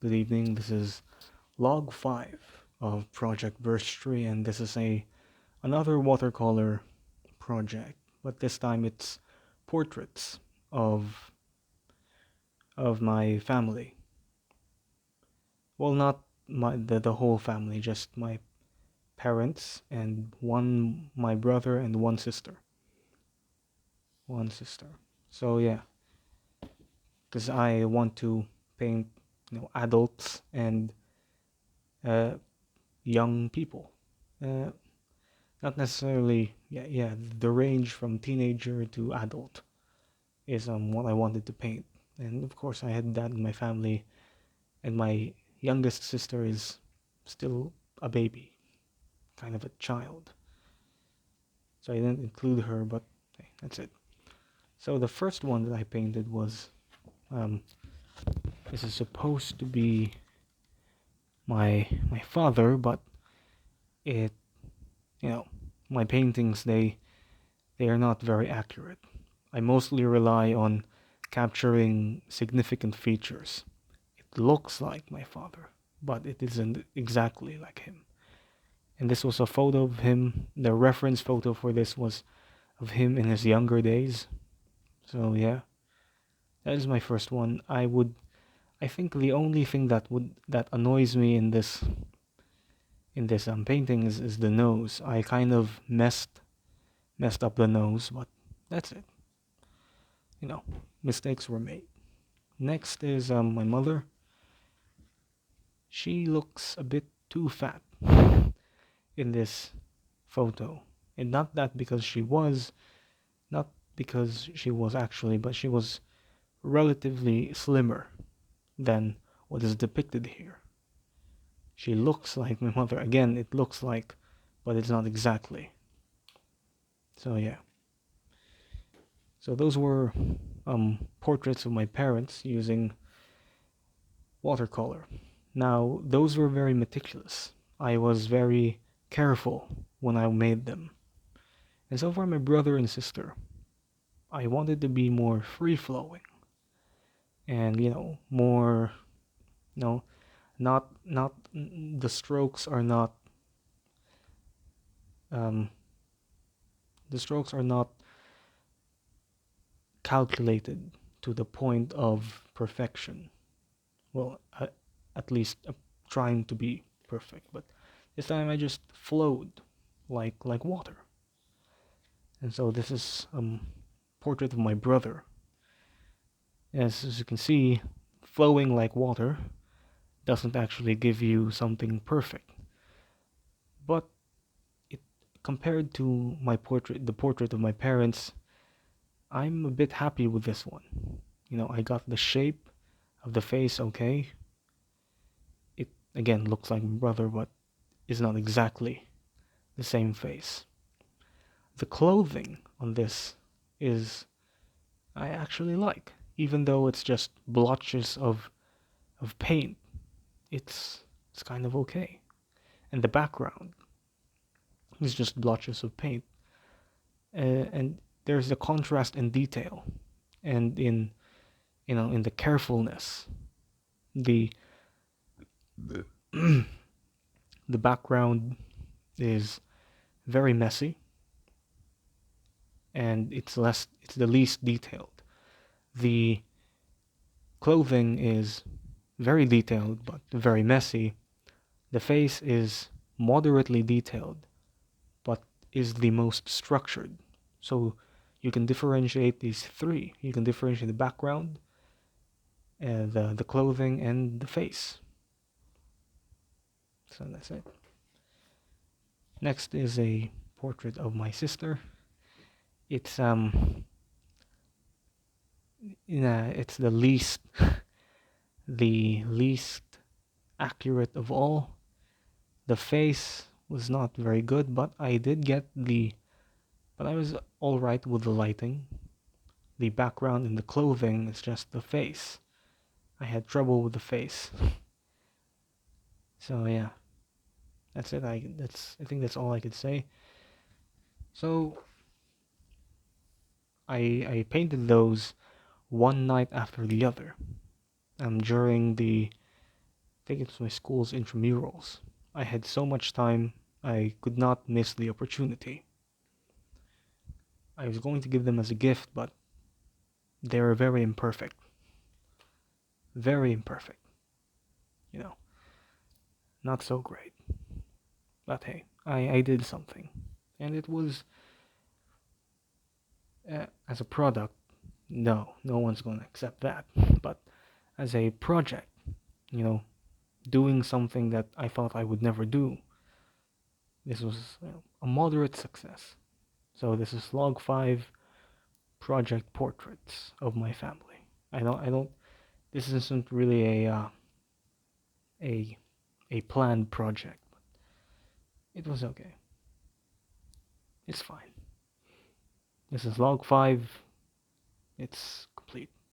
Good evening. This is log 5 of Project Burstry, and this is a another watercolor project, but this time it's portraits of my family. Well, not the whole family, just my parents and one my brother and one sister. One sister. So yeah, because I want to paint, adults and uh, young people. Uh, Not necessarily, yeah. The range from teenager to adult is what I wanted to paint, and of course I had that in my family, and my youngest sister is still a baby, kind of a child, so I didn't include her, but hey, that's it. So the first one that I painted was um, this is supposed to be my father, but it you know my paintings they are not very accurate. I mostly rely on capturing significant features. It looks like my father, but it isn't exactly like him. And this was a photo of him. The reference photo for this was of him in his younger days. So yeah, that is my first one. I think the only thing that annoys me in this painting is the nose. I kind of messed up the nose, but that's it. You know, mistakes were made. Next is my mother. She looks a bit too fat in this photo. And not that because she was, not because she was actually, but she was relatively slimmer than what is depicted here. She looks like my mother. Again, it looks like, but it's not exactly. So yeah. So those were portraits of my parents using watercolor. Now, those were very meticulous. I was very careful when I made them. And so for my brother and sister, I wanted to be more free flowing and more no not the strokes are not um the strokes are not calculated to the point of perfection. Well, at least trying to be perfect, but this time I just flowed like water. And so this is portrait of my brother. As you can see, flowing like water doesn't actually give you something perfect. But it compared to the portrait of my parents, I'm a bit happy with this one. I got the shape of the face okay. It again looks like my brother, but is not exactly the same face. The clothing on this is I actually like, even though it's just blotches of paint. It's kind of okay. And the background is just blotches of paint. And there's a contrast in detail and in the carefulness. The the background is very messy and it's the least detailed. The clothing is very detailed but very messy. The face is moderately detailed but is the most structured. So you can differentiate these three. You can differentiate the background, the clothing, and the face. So that's it. Next is a portrait of my sister. It's it's the least accurate of all. The face was not very good, but I was all right with the lighting. The background and the clothing is just the face. I had trouble with the face. So yeah, that's it. I think that's all I could say. So I painted those one night after the other. During think it was my school's intramurals. I had so much time, I could not miss the opportunity. I was going to give them as a gift, but they were very imperfect. Very imperfect. You know, not so great. But hey, I did something. And it was, as a product, no one's going to accept that. But as a project, you know, doing something that I thought I would never do, this was a moderate success. So this is log 5 project portraits of my family. I don't this isn't really a a planned project. It was okay. It's fine. This is log 5. It's complete.